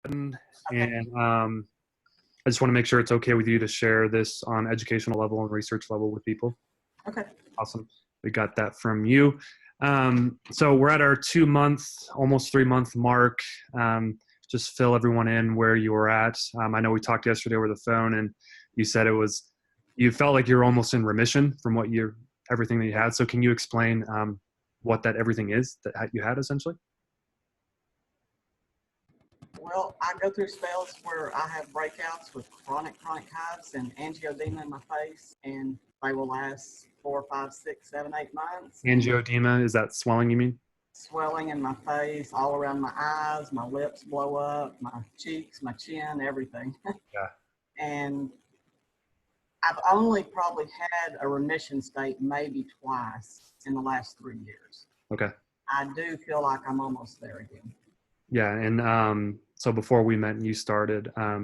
Okay. And I just want to make sure it's okay with you to share this on educational level and research level with people. Okay. Awesome. We got that from you. So we're at our 2-month, almost 3-month mark. Just fill everyone in where you were at. I know we talked yesterday over the phone, and you said you felt like you were almost in remission from everything that you had. So can you explain what that everything is that you had essentially? Well, I go through spells where I have breakouts with chronic hives and angioedema in my face, and they will last 4, 5, 6, 7, 8 months. Angioedema, is that swelling you mean? Swelling in my face, all around my eyes, my lips blow up, my cheeks, my chin, everything. Yeah. And I've only probably had a remission state maybe twice in the last 3 years. Okay. I do feel like I'm almost there again. Yeah, and so before we met and you started, I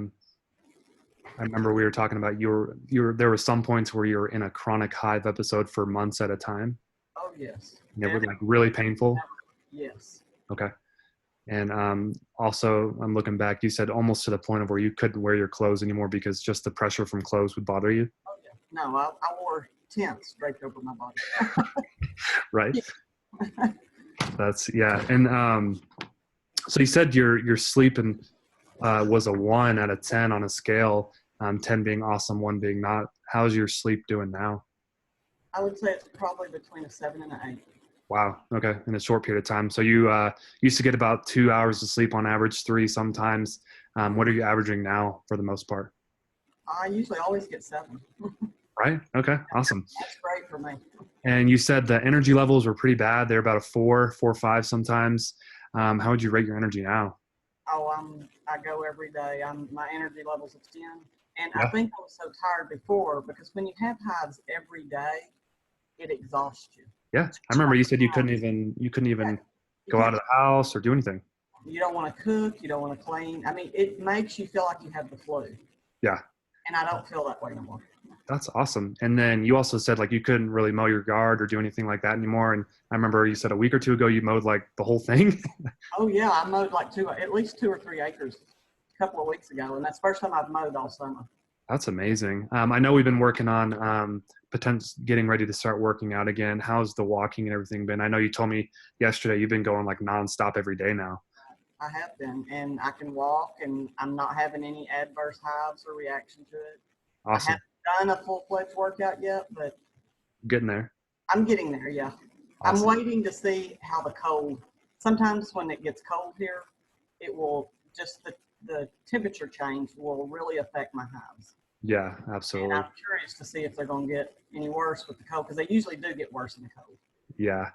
remember we were talking about there were some points where you were in a chronic hive episode for months at a time. Oh, yes. And it was like really painful. Yes. Okay. And also, I'm looking back, you said almost to the point of where you couldn't wear your clothes anymore because just the pressure from clothes would bother you. Oh, yeah. No, I wore tents draped over my body. Right. Yeah. And so you said your sleep was a 1 out of 10 on a scale, 10 being awesome, 1 being not. How's your sleep doing now? I would say it's probably between a 7 and an 8. Wow. Okay. In a short period of time. So you used to get about 2 hours of sleep on average, 3 sometimes. What are you averaging now for the most part? I usually always get 7. Right. Okay. Awesome. That's great for me. And you said the energy levels were pretty bad. They're about a 4, 5 sometimes. How would you rate your energy now? Oh, I go every day. My energy level's at 10. And Yeah. I think I was so tired before because when you have hives every day, it exhausts you. Yeah. I remember you said you couldn't even go out of the house or do anything. You don't want to cook. You don't want to clean. I mean, it makes you feel like you have the flu. Yeah. And I don't feel that way no more. That's awesome. And then you also said like you couldn't really mow your yard or do anything like that anymore. And I remember you said a week or 2 ago you mowed like the whole thing. Oh yeah, I mowed like at least 2 or 3 acres a couple of weeks ago, and that's the first time I've mowed all summer. That's amazing. I know we've been working on getting ready to start working out again. How's the walking and everything been? I know you told me yesterday you've been going like nonstop every day now. I have been, and I can walk, and I'm not having any adverse hives or reaction to it. Awesome. I haven't done a full-fledged workout yet, but Getting there. I'm getting there, yeah. Awesome. I'm waiting to see how the cold, sometimes when it gets cold here, it will just, the temperature change will really affect my hives. Yeah, absolutely. And I'm curious to see if they're going to get any worse with the cold, because they usually do get worse in the cold. Yeah.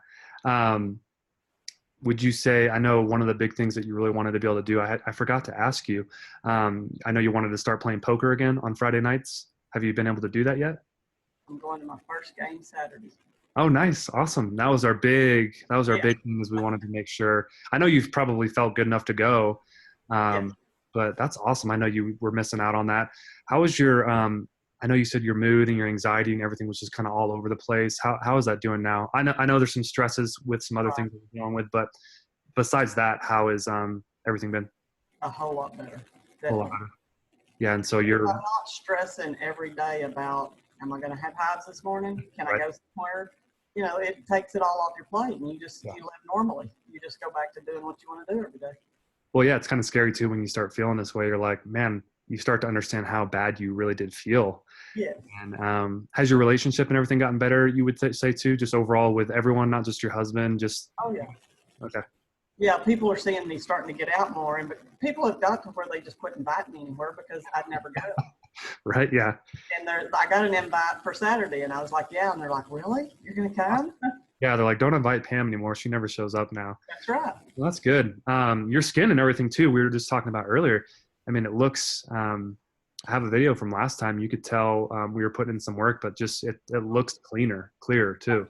Would you say, I know one of the big things that you really wanted to be able to do, I forgot to ask you, I know you wanted to start playing poker again on Friday nights. Have you been able to do that yet? I'm going to my first game Saturday. Oh, nice. Awesome. That was our big thing, is we wanted to make sure. I know you've probably felt good enough to go, but that's awesome. I know you were missing out on that. How was I know you said your mood and your anxiety and everything was just kind of all over the place. How is that doing now? I know there's some stresses with some other things that you're dealing with, but besides that, how is everything been? A whole lot better. A whole lot better. Yeah, and so you're... I'm not stressing every day about, am I going to have hives this morning? Can I go somewhere? You know, it takes it all off your plate, and you live normally. You just go back to doing what you want to do every day. Well, yeah, it's kind of scary too when you start feeling this way. You're like, man, you start to understand how bad you really did feel. Yes. And has your relationship and everything gotten better, you would say too, just overall with everyone, not just your husband, just... Oh, yeah. Okay. Yeah, people are seeing me starting to get out more, but people have got to where they just couldn't invite me anywhere because I'd never go. Right, yeah. And I got an invite for Saturday, and I was like, yeah, and they're like, really? You're going to come? Yeah, they're like, don't invite Pam anymore. She never shows up now. That's right. Well, that's good. Your skin and everything too, we were just talking about earlier. I mean, it looks... I have a video from last time. You could tell we were putting in some work, but just it looks clearer too.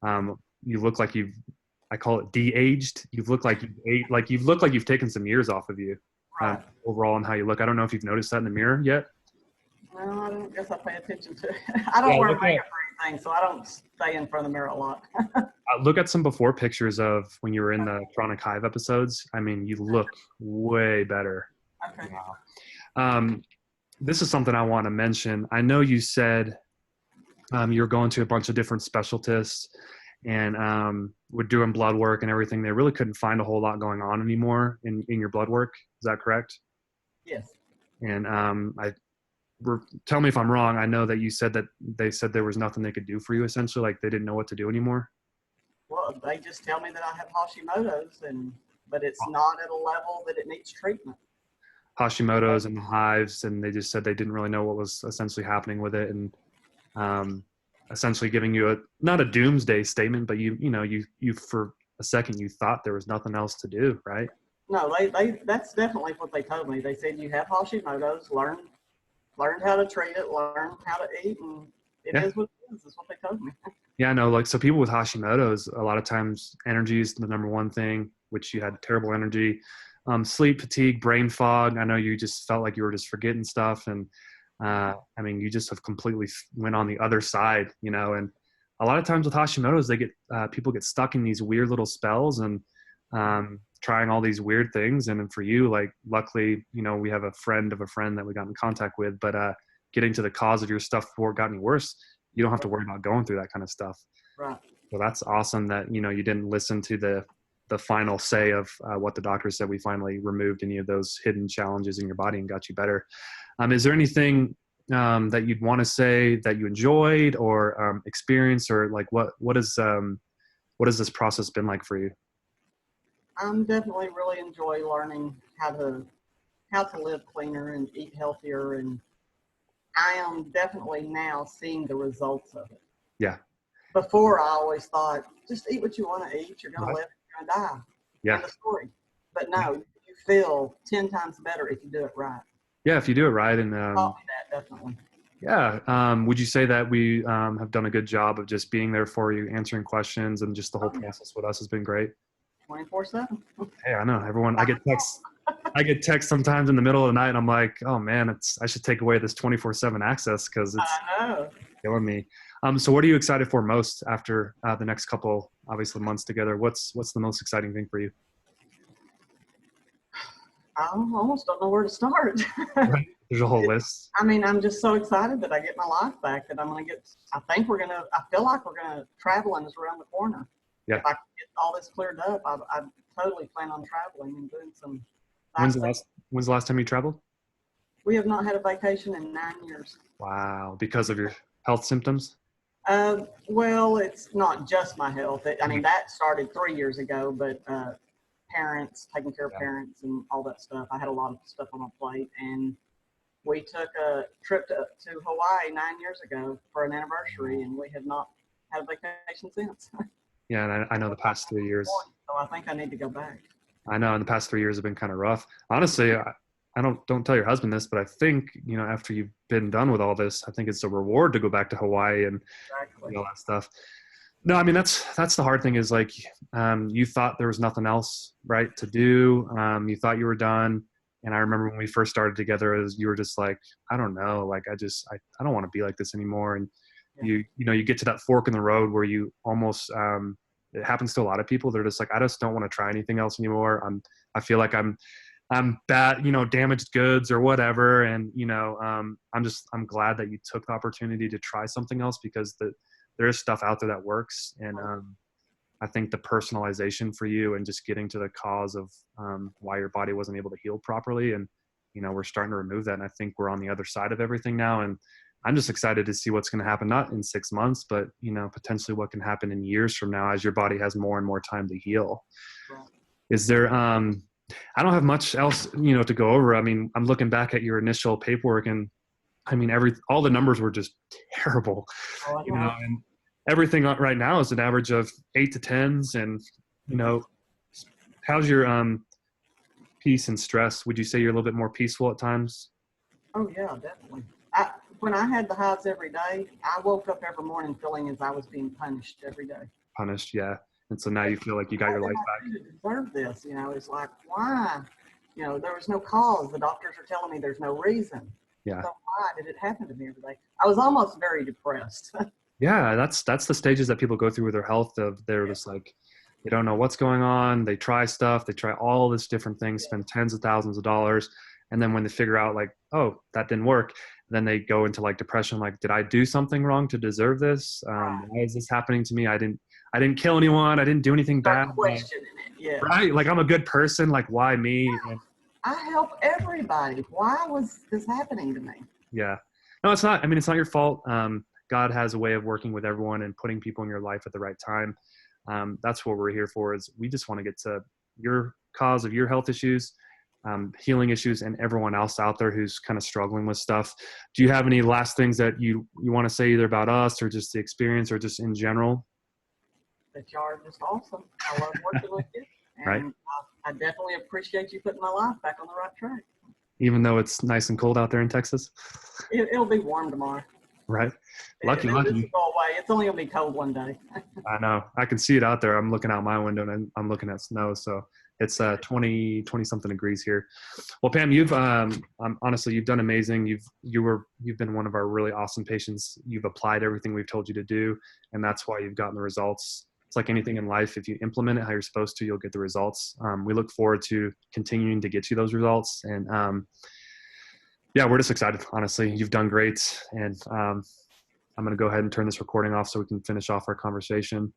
You look like I call it de-aged. You look like you've taken some years off of you overall, and how you look. I don't know if you've noticed that in the mirror yet. Well, I don't guess I pay attention to it. I don't wear makeup or anything, so I don't stay in front of the mirror a lot. Look at some before pictures of when you were in the chronic hive episodes. I mean, you look way better. Okay. Wow. This is something I want to mention. I know you said you're going to a bunch of different specialists and we're doing blood work and everything. They really couldn't find a whole lot going on anymore in your blood work. Is that correct? Yes. And tell me if I'm wrong. I know that you said that they said there was nothing they could do for you, essentially, like they didn't know what to do anymore. Well, they just tell me that I have Hashimoto's, but it's not at a level that it needs treatment. Hashimoto's and the hives, and they just said they didn't really know what was essentially happening with it, and essentially giving you not a doomsday statement, but you for a second you thought there was nothing else to do, right? No, that's definitely what they told me. They said you have Hashimoto's, learn how to treat it, learn how to eat, and it is what it is. That's what they told me. Yeah, I know. Like, so people with Hashimoto's, a lot of times energy is the number one thing, which you had terrible energy, sleep, fatigue, brain fog. I know you just felt like you were just forgetting stuff. And I mean, you just have completely went on the other side, and a lot of times with Hashimoto's, people get stuck in these weird little spells and trying all these weird things. And for you, like, luckily, we have a friend of a friend that we got in contact with, but getting to the cause of your stuff before it got any worse, you don't have to worry about going through that kind of stuff. Right. So that's awesome that, you didn't listen to the final say of what the doctor said. We finally removed any of those hidden challenges in your body and got you better. Is there anything that you'd want to say that you enjoyed or experienced, or like what has this process been like for you? I'm definitely really enjoy learning how to live cleaner and eat healthier, and I am definitely now seeing the results of it. Yeah. Before, I always thought, just eat what you want to eat. You're going to live, you're going to die. Yeah. End of story. But no, you feel 10 times better if you do it right. Yeah, if you do it right. And taught me that, definitely. Yeah. Would you say that we have done a good job of just being there for you, answering questions, and just the whole process with us has been great? 24/7. Hey, I know everyone. I get texts sometimes in the middle of the night, and I'm like, oh man, I should take away this 24/7 access because it's killing me. So what are you excited for most after the next couple, obviously, months together? What's the most exciting thing for you? I almost don't know where to start. Right. There's a whole list. I mean, I'm just so excited that I get my life back, that I feel like we're going to traveling is around the corner. Yeah. If I can get all this cleared up, I totally plan on traveling and doing some. When's the last time you traveled? We have not had a vacation in 9 years. Wow. Because of your health symptoms? Well, it's not just my health. I mean, that started 3 years ago, but parents, taking care of parents and all that stuff. I had a lot of stuff on my plate, and we took a trip to Hawaii 9 years ago for an anniversary, and we have not had a vacation since. Yeah, and I know the past 3 years. So I think I need to go back. I know, and the past 3 years have been kind of rough. Honestly, I don't tell your husband this, but I think, after you've been done with all this, I think it's a reward to go back to Hawaii and all that stuff. No, I mean, that's the hard thing is, like, you thought there was nothing else right to do. You thought you were done. And I remember when we first started together, you were just like, I don't know, like, I don't want to be like this anymore. And you get to that fork in the road where you almost, it happens to a lot of people. They're just like, I just don't want to try anything else anymore. I feel like I'm bad, damaged goods or whatever. And, I'm glad that you took the opportunity to try something else, because there is stuff out there that works. And, I think the personalization for you and just getting to the cause of why your body wasn't able to heal properly. And, we're starting to remove that. And I think we're on the other side of everything now. And I'm just excited to see what's going to happen, not in 6 months, but, potentially what can happen in years from now as your body has more and more time to heal. Right. Is there, I don't have much else, to go over. I mean, I'm looking back at your initial paperwork, and I mean, all the numbers were just terrible, and everything right now is an average of 8 to 10s. And, how's your peace and stress? Would you say you're a little bit more peaceful at times? Oh yeah, definitely. When I had the hives every day, I woke up every morning feeling as I was being punished every day. Punished, yeah. And so now you feel like you got your life back. I deserve this, it's like, why? There was no cause. The doctors are telling me there's no reason. Yeah. So why did it happen to me every day? I was almost very depressed. Yeah, that's the stages that people go through with their health. They're just like, they don't know what's going on. They try stuff. They try all this different things, spend tens of thousands of dollars. And then when they figure out like, oh, that didn't work, then they go into like depression. Like, did I do something wrong to deserve this? Right. Why is this happening to me? I didn't kill anyone. I didn't do anything Start bad. questioning it. Yeah. Right. Like, I'm a good person. Like, why me? And I help everybody. Why was this happening to me? yeah. No, it's not. I mean, it's not your fault. God has a way of working with everyone and putting people in your life at the right time. That's what we're here for. Is we just want to get to your cause of your health issues, healing issues, and everyone else out there who's kind of struggling with stuff. Do you have any last things that you want to say either about us or just the experience or just in general? That y'all are just awesome. I love working with you. And Right. I definitely appreciate you putting my life back on the right track. Even though it's nice and cold out there in Texas. It'll be warm tomorrow. Right. This Lucky. will go away. It's only going to be cold one day. I know. I can see it out there. I'm looking out my window and I'm looking at snow. So it's 20 something degrees here. Well, Pam, you've honestly, you've done amazing. You've been one of our really awesome patients. You've applied everything we've told you to do, and that's why you've gotten the results. It's like anything in life. If you implement it how you're supposed to, you'll get the results. We look forward to continuing to get you those results. And yeah, we're just excited. Honestly, you've done great. And I'm going to go ahead and turn this recording off so we can finish off our conversation.